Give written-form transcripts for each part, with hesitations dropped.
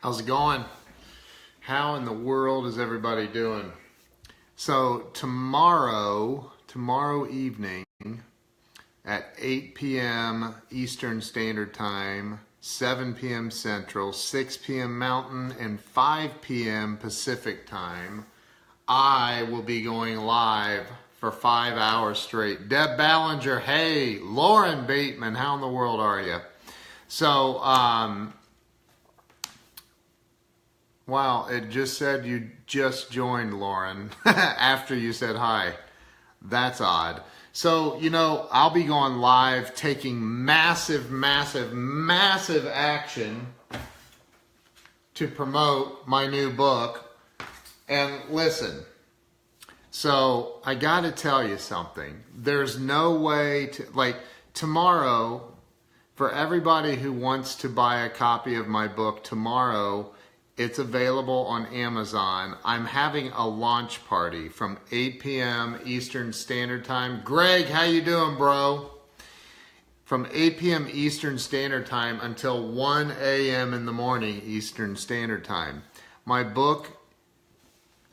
How's it going? How in the world is everybody doing? So tomorrow evening at 8 p.m. Eastern Standard Time, 7 p.m. Central, 6 p.m. Mountain, and 5 p.m. Pacific Time, I will be going live for 5 hours straight. Deb Ballinger, hey, Lauren Bateman, how in the world are you? So, wow, it just said you just joined, Lauren, after you said hi. That's odd. So, I'll be going live taking massive action to promote my new book. And listen, so I got to tell you something. There's no way to, tomorrow, for everybody who wants to buy a copy of my book tomorrow, it's available on Amazon. I'm having a launch party from 8 p.m. Eastern Standard Time. Greg, how you doing, bro? From 8 p.m. Eastern Standard Time until 1 a.m. in the morning Eastern Standard Time. My book,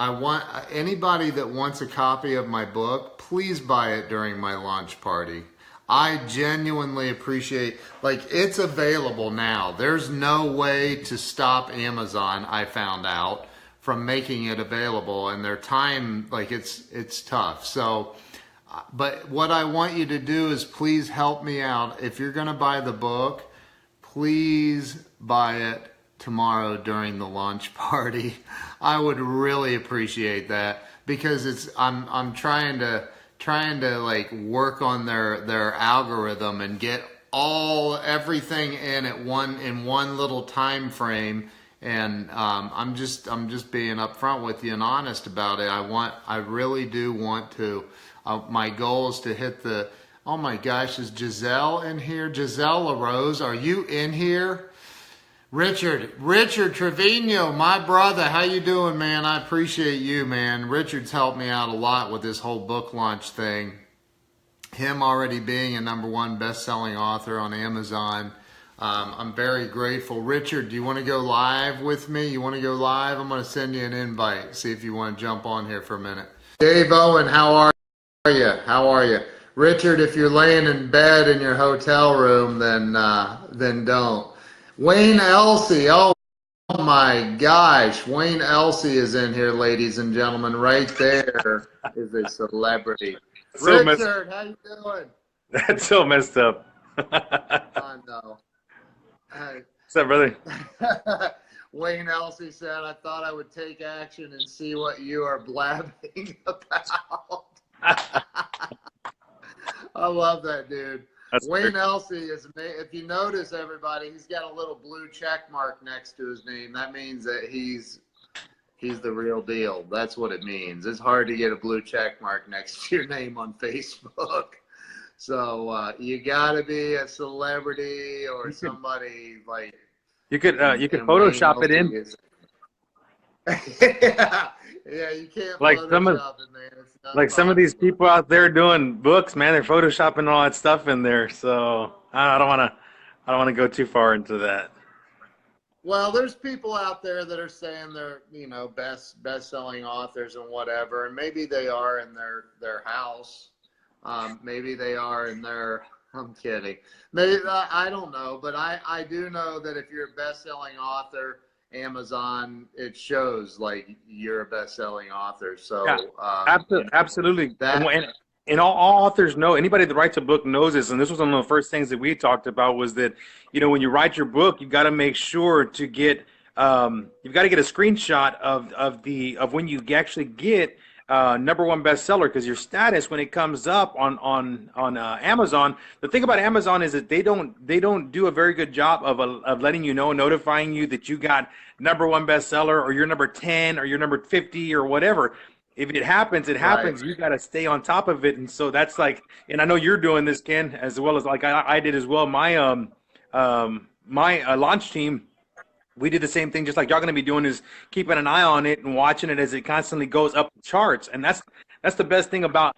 I want anybody that wants a copy of my book, please buy it during my launch party. I genuinely appreciate, it's available now. There's no way to stop Amazon, I found out, from making it available, and their time, it's tough. So, but what I want you to do is please help me out. If you're going to buy the book, please buy it tomorrow during the launch party. I would really appreciate that, because I'm trying to work on their algorithm and get everything in one little time frame. And I'm just being upfront with you and honest about it. I really do want to. My goal is to hit the. Oh my gosh, is Giselle in here? Giselle LaRose, are you in here? Richard Trevino, my brother, how you doing, man? I appreciate you, man. Richard's helped me out a lot with this whole book launch thing. Him already being a #1 best-selling author on Amazon. I'm very grateful. Richard, do you want to go live with me? You want to go live? I'm going to send you an invite. See if you want to jump on here for a minute. Dave Owen, how are you? How are you? Richard, if you're laying in bed in your hotel room, then don't. Wayne Elsey, oh my gosh, Wayne Elsey is in here, ladies and gentlemen. Right there is a celebrity. So Richard, how you doing? That's so messed up. I know. What's up, brother? Wayne Elsey said, I thought I would take action and see what you are blabbing about. I love that dude. That's Wayne Elsey is, if you notice, everybody, he's got a little blue check mark next to his name. That means that he's the real deal. That's what it means. It's hard to get a blue check mark next to your name on Facebook. So you got to be a celebrity or somebody like. You could Photoshop it in. Yeah, you can't like Photoshop some of, it, man. It's like some of these people out there doing books, man. They're photoshopping all that stuff in there. So I don't want to go too far into that. Well, there's people out there that are saying they're, best-selling authors and whatever, and maybe they are in their house. Maybe they are in their. I'm kidding. Maybe I don't know, but I do know that if you're a best-selling author, Amazon, it shows like you're a best-selling author. So yeah, absolutely. And all authors know, anybody that writes a book knows this, and this was one of the first things that we talked about, was that, when you write your book, you've got to make sure to get you've got to get a screenshot of when you actually get #1 bestseller, because your status when it comes up on Amazon. The thing about Amazon is that they don't do a very good job of letting you know, notifying you that you got #1 bestseller, or you're number 10 or you're number 50 or whatever. If it happens, it happens. Right. You got to stay on top of it, and so that's and I know you're doing this, Ken, as well as I did as well. My my launch team, we did the same thing, just like y'all going to be doing, is keeping an eye on it and watching it as it constantly goes up the charts. And that's the best thing about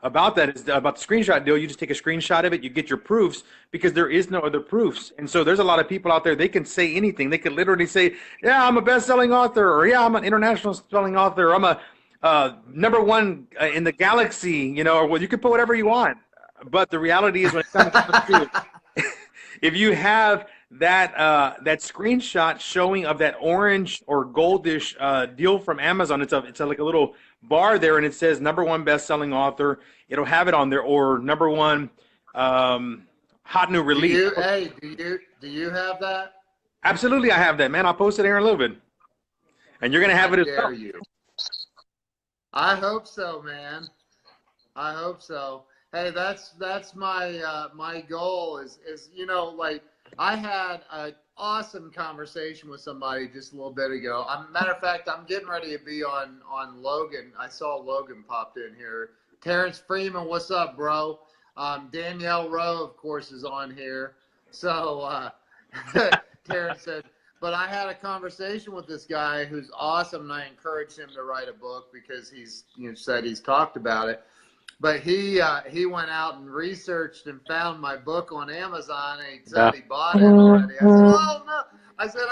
about that is about the screenshot deal. You just take a screenshot of it, you get your proofs because there is no other proofs. And so there's a lot of people out there, they can say anything. They could literally say, yeah, I'm a best-selling author, or yeah, I'm an international selling author, or I'm a #1 in the galaxy, you know, or well, you can put whatever you want. But the reality is when it comes to if you have that screenshot showing of that orange or goldish deal from Amazon, it's like a little bar there, and it says #1 best-selling author. It'll have it on there, or #1 hot new release. Do you have that? Absolutely, I have that, man. I'll post it here in a little bit, and you're gonna have it as well. You. I hope so, man. I hope so. Hey, that's my my goal is you know, like I had an awesome conversation with somebody just a little bit ago. Matter of fact, I'm getting ready to be on Logan. I saw Logan popped in here. Terrence Freeman, what's up, bro? Danielle Rowe, of course, is on here. So Terrence said, but I had a conversation with this guy who's awesome, and I encouraged him to write a book because he's said he's talked about it. But he went out and researched and found my book on Amazon, and he said he bought it already. I said, oh, no. I said,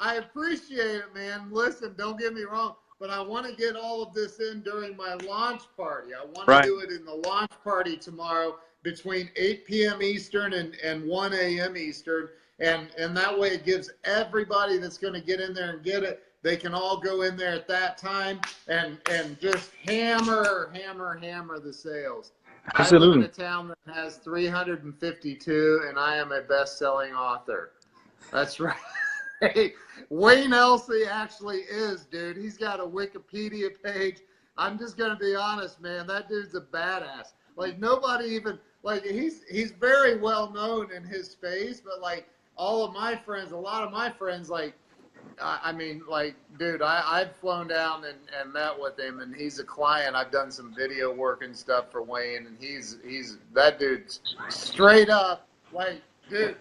I appreciate it, man. Listen, don't get me wrong, but I want to get all of this in during my launch party. I want to do it in the launch party tomorrow between 8 p.m. Eastern and 1 a.m. Eastern. And that way it gives everybody that's going to get in there and get it, they can all go in there at that time and just hammer the sales. Absolutely. I live in a town that has 352, and I am a best-selling author. That's right. Wayne Elsey actually is, dude. He's got a Wikipedia page. I'm just going to be honest, man. That dude's a badass. Like, nobody even, like, he's very well known in his space, but, like, all of my friends, a lot of my friends, like, I mean, like, dude, I've flown down and met with him, and he's a client. I've done some video work and stuff for Wayne, and he's that dude's straight up, like, dude,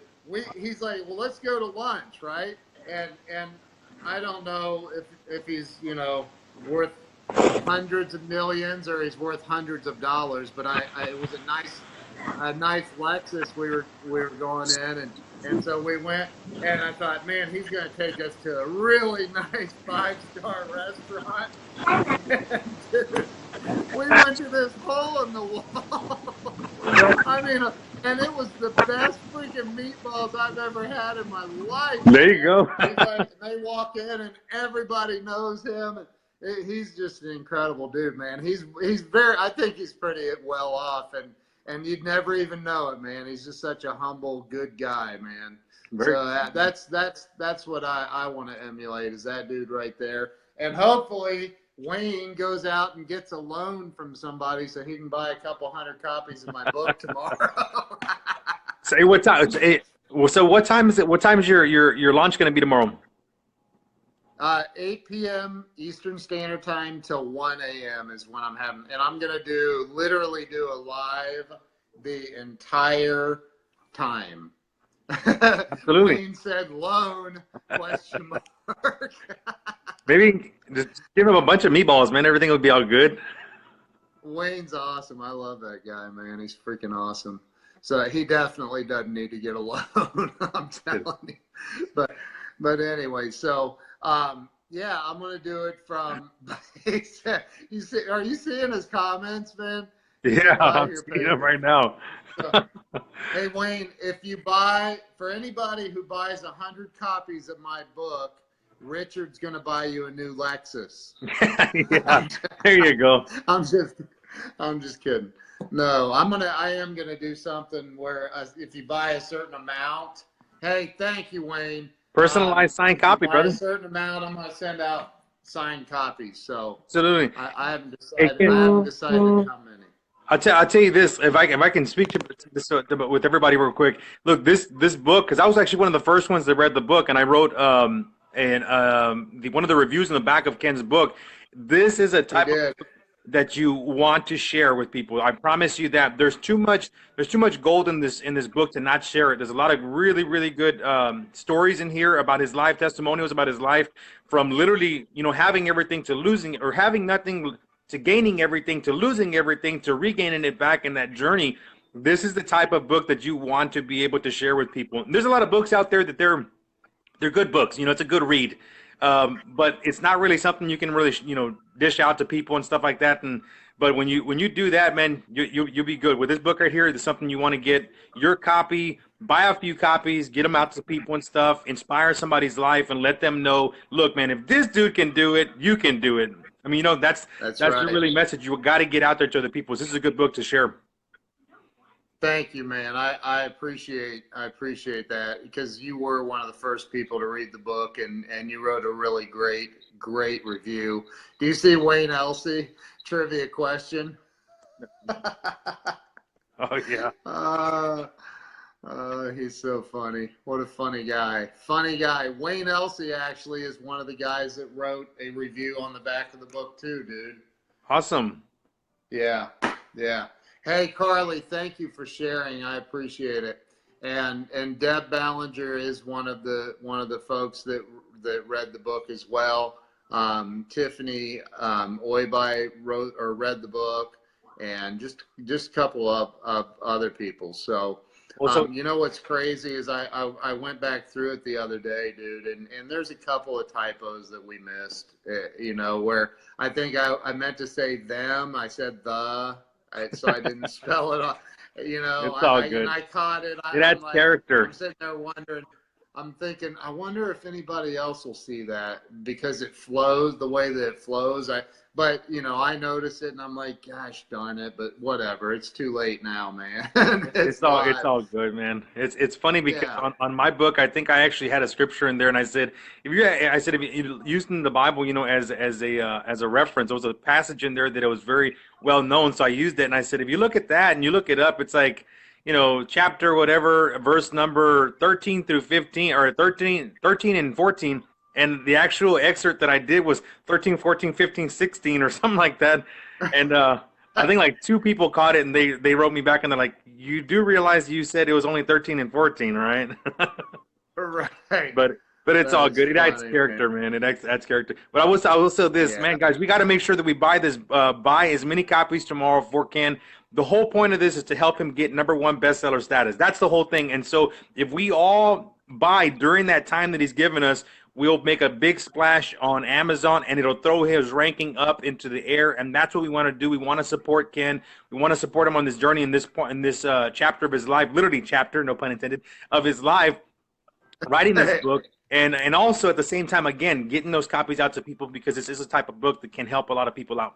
he's like, well, let's go to lunch, right? And I don't know if he's, you know, worth hundreds of millions or he's worth hundreds of dollars, but it was a nice Lexus we were going in, and so we went, and I thought, man, he's going to take us to a really nice 5-star restaurant. And, dude, we went to this hole in the wall. I mean, and it was the best freaking meatballs I've ever had in my life. There you go. Like, they walk in, and everybody knows him. And he's just an incredible dude, man. He's I think he's pretty well off, and you'd never even know it, man. He's just such a humble, good guy, man. So that's what I want to emulate, is that dude right there. And hopefully Wayne goes out and gets a loan from somebody so he can buy a couple hundred copies of my book tomorrow. Say what time? So what time is it? What time is your launch going to be tomorrow? 8 p.m. Eastern Standard Time till 1 a.m. is when I'm having, and I'm going to literally do a live the entire time. Absolutely. Wayne said loan, question mark. Maybe just give him a bunch of meatballs, man. Everything will be all good. Wayne's awesome. I love that guy, man. He's freaking awesome. So he definitely doesn't need to get a loan. I'm telling you. But anyway, so yeah, I'm gonna do it from. Are you seeing his comments, man? Yeah, I'm seeing them right now. So, hey Wayne, if you buy, for anybody who buys 100 copies of my book, Richard's gonna buy you a new Lexus. Yeah, there you go. I'm just kidding. No, I am gonna do something where if you buy a certain amount, hey, thank you, Wayne. Personalized signed copy, brother. A certain amount, I'm going to send out signed copies. So absolutely. I haven't decided how many. I'll tell you this, if I can speak to this with everybody real quick. Look, this book, because I was actually one of the first ones that read the book, and I wrote one of the reviews in the back of Ken's book. This is a type of book that you want to share with people. I promise you that there's too much gold in this book to not share it. There's a lot of really, really good stories in here about his life, testimonials about his life, from literally, having everything to losing it, or having nothing to gaining everything, to losing everything, to regaining it back in that journey. This is the type of book that you want to be able to share with people. There's a lot of books out there that they're good books. It's a good read, but it's not really something you can really dish out to people and stuff like that. But when you do that, man, you'll be good. With this book right here, it's something you want to get your copy, buy a few copies, get them out to people and stuff, inspire somebody's life, and let them know, look, man, if this dude can do it, you can do it. I mean, that's right. The really message. You got to get out there to other people. This is a good book to share. Thank you, man. I appreciate that, because you were one of the first people to read the book, and you wrote a really great review. Do you see Wayne Elsey? Trivia question. Oh yeah. He's so funny. What a funny guy. Wayne Elsey actually is one of the guys that wrote a review on the back of the book too, dude. Awesome. Yeah. Hey, Carly, thank you for sharing. I appreciate it. And Deb Ballinger is one of the folks that read the book as well. Tiffany Oibai read the book, and just a couple of other people. So, you know what's crazy is I went back through it the other day, dude, and there's a couple of typos that we missed. Where I think I meant to say them, I said the. So I didn't spell it out. It's all good. And I caught it. It adds character. I'm sitting there wondering. I'm thinking, I wonder if anybody else will see that, because it flows the way that it flows. But I notice it, and I'm like, gosh darn it, but whatever. It's too late now, man. It's all good, man. It's funny because on my book, I think I actually had a scripture in there, and I said, if you using the Bible, as a reference, there was a passage in there that it was very well known, so I used it, and I said, if you look at that and you look it up, it's like, chapter whatever, verse number 13 through 15, or 13 and 14. And the actual excerpt that I did was 13, 14, 15, 16 or something like that. And I think like 2 people caught it, and they wrote me back, and they're like, you do realize you said it was only 13 and 14, right? Right. But it's all good. It adds character, man. It adds character. But I will say this, man, guys, we got to make sure that we buy as many copies tomorrow if we can. The whole point of this is to help him get #1 bestseller status. That's the whole thing. And so if we all buy during that time that he's given us, we'll make a big splash on Amazon, and it'll throw his ranking up into the air. And that's what we want to do. We want to support Ken. We want to support him on this journey, in this chapter of his life, literally chapter, no pun intended, of his life, writing this book. And also at the same time, again, getting those copies out to people, because this is a type of book that can help a lot of people out.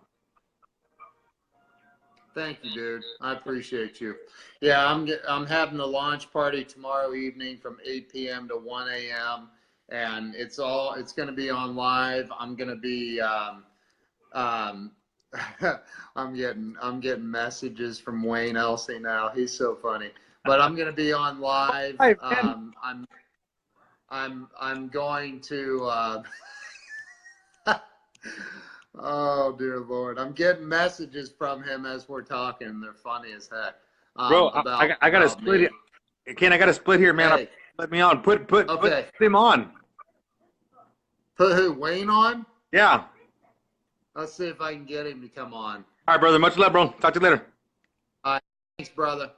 Thank you, dude. I appreciate you. Yeah, I'm having a launch party tomorrow evening from 8 p.m. to 1 a.m. and it's going to be on live. I'm going to be I'm getting messages from Wayne Elsey now. He's so funny. But I'm going to be on live. I'm going to oh dear Lord, I'm getting messages from him as we're talking. They're funny as heck. Bro, I got to split it. Ken, I got to split here, man. Hey. Let me on. Put him on. Put who? Wayne on? Yeah. Let's see if I can get him to come on. All right, brother. Much love, bro. Talk to you later. All right. Thanks, brother.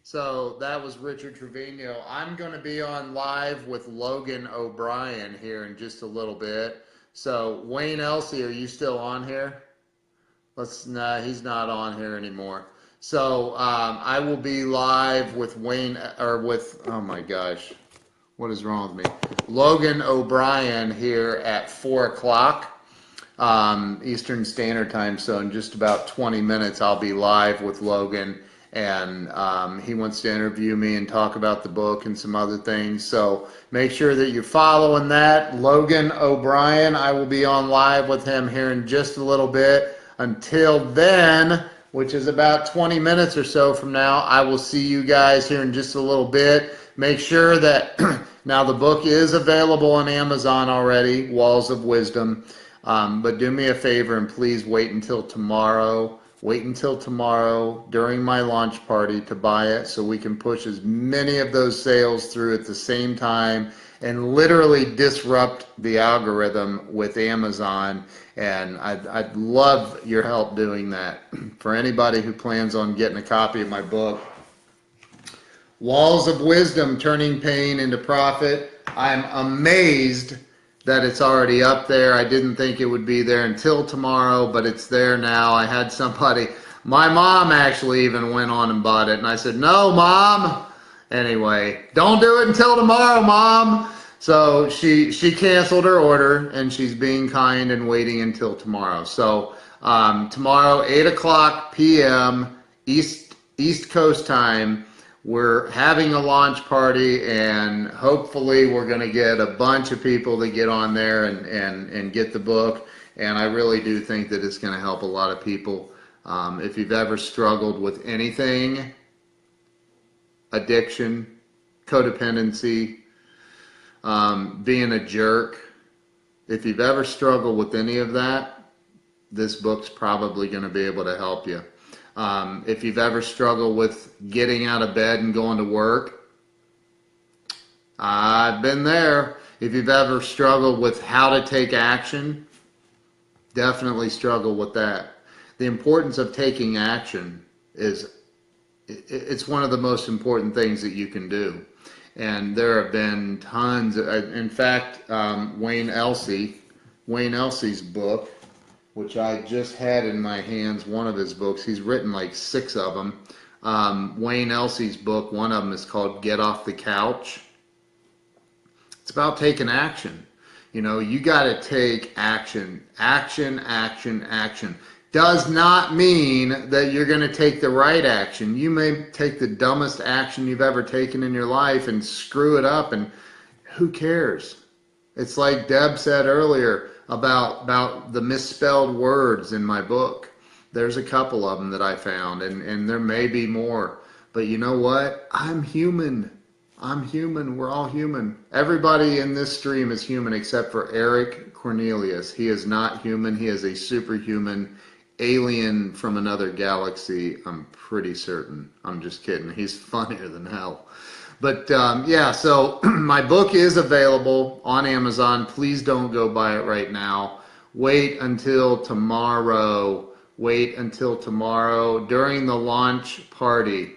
So that was Richard Trevino. I'm going to be on live with Logan O'Brien here in just a little bit. So Wayne Elsey, are you still on here? Nah, he's not on here anymore. So I will be live with oh my gosh, what is wrong with me? Logan O'Brien here at 4 o'clock Eastern Standard Time. So in just about 20 minutes, I'll be live with Logan, and he wants to interview me and talk about the book and some other things. So make sure that you're following that. Logan O'Brien, I will be on live with him here in just a little bit. Until then, which is about 20 minutes or so from now, I will see you guys here in just a little bit. Make sure that now the book is available on Amazon already, Walls of Wisdom. But do me a favor and please wait until tomorrow. Wait until tomorrow during my launch party to buy it, so we can push as many of those sales through at the same time and literally disrupt the algorithm with Amazon. And I'd love your help doing that. For anybody who plans on getting a copy of my book, Walls of Wisdom, Turning Pain into Profit. I'm amazed that it's already up there. I didn't think it would be there until tomorrow, but it's there now. I had somebody, my mom actually even went on and bought it, and I said, no, Mom. Anyway, don't do it until tomorrow, Mom. So she canceled her order, and she's being kind and waiting until tomorrow. So tomorrow, 8 p.m. East Coast time, we're having a launch party, and hopefully we're going to get a bunch of people to get on there and get the book. And I really do think that it's going to help a lot of people. If you've ever struggled with anything, addiction, codependency, being a jerk, if you've ever struggled with any of that, this book's probably going to be able to help you. If you've ever struggled with getting out of bed and going to work, I've been there. If you've ever struggled with how to take action, definitely struggle with that. The importance of taking action it's one of the most important things that you can do. And there have been tons. In fact, Wayne Elsey's book, which I just had in my hands, one of his books. He's written like 6 of them. Wayne Elsey's book, one of them is called Get Off the Couch. It's about taking action. You know, you got to take action. Action, action, action. Does not mean that you're going to take the right action. You may take the dumbest action you've ever taken in your life and screw it up, and who cares? It's like Deb said earlier about the misspelled words in my book. There's a couple of them that I found, and there may be more. But you know what? I'm human. I'm human. We're all human. Everybody in this stream is human except for Eric Cornelius. He is not human. He is a superhuman alien from another galaxy. I'm pretty certain. I'm just kidding. He's funnier than hell. But yeah, so my book is available on Amazon. Please don't go buy it right now. Wait until tomorrow. Wait until tomorrow during the launch party.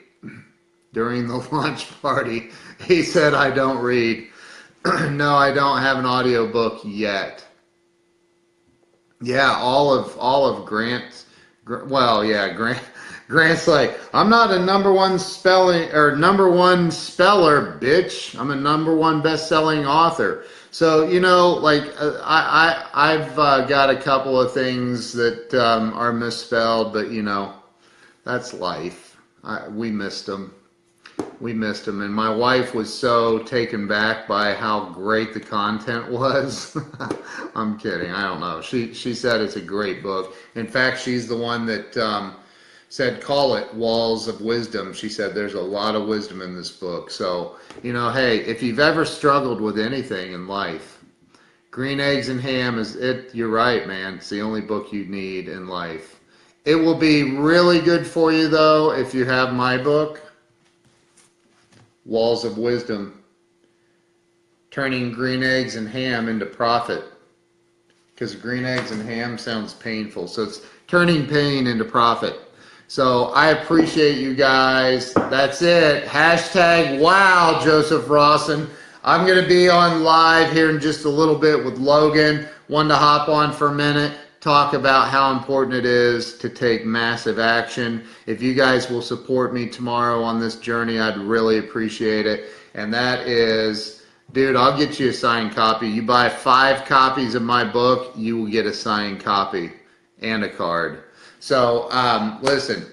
During the launch party, he said, I don't read. No, I don't have an audiobook yet. Yeah, all of Grant's, well, yeah, Grant's like, I'm not a number one speller, bitch. I'm a number one best-selling author. So, you know, like I've got a couple of things that are misspelled, but you know, that's life. We missed them. We missed him, and my wife was so taken back by how great the content was. I'm kidding. I don't know. She said it's a great book. In fact, she's the one that said, call it Walls of Wisdom. She said there's a lot of wisdom in this book. So, you know, hey, if you've ever struggled with anything in life, Green Eggs and Ham is it. You're right, man. It's the only book you need in life. It will be really good for you, though, if you have my book, Walls of Wisdom, Turning Green Eggs and Ham into Profit. Because green eggs and ham sounds painful. So it's turning pain into profit. So I appreciate you guys. That's it. Hashtag wow, Joseph Rawson. I'm going to be on live here in just a little bit with Logan. Wanted to hop on for a minute, talk about how important it is to take massive action. If you guys will support me tomorrow on this journey, I'd really appreciate it. And that is, dude, I'll get you a signed copy. You buy 5 copies of my book, you will get a signed copy and a card. So, listen,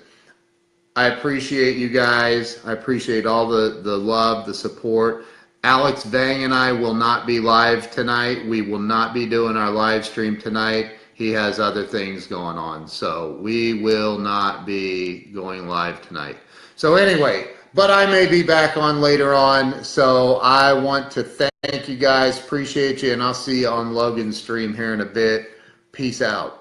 I appreciate you guys. I appreciate all the love, the support. Alex Vang and I will not be live tonight. We will not be doing our live stream tonight. He has other things going on, so we will not be going live tonight. So anyway, but I may be back on later on, so I want to thank you guys, appreciate you, and I'll see you on Logan's stream here in a bit. Peace out.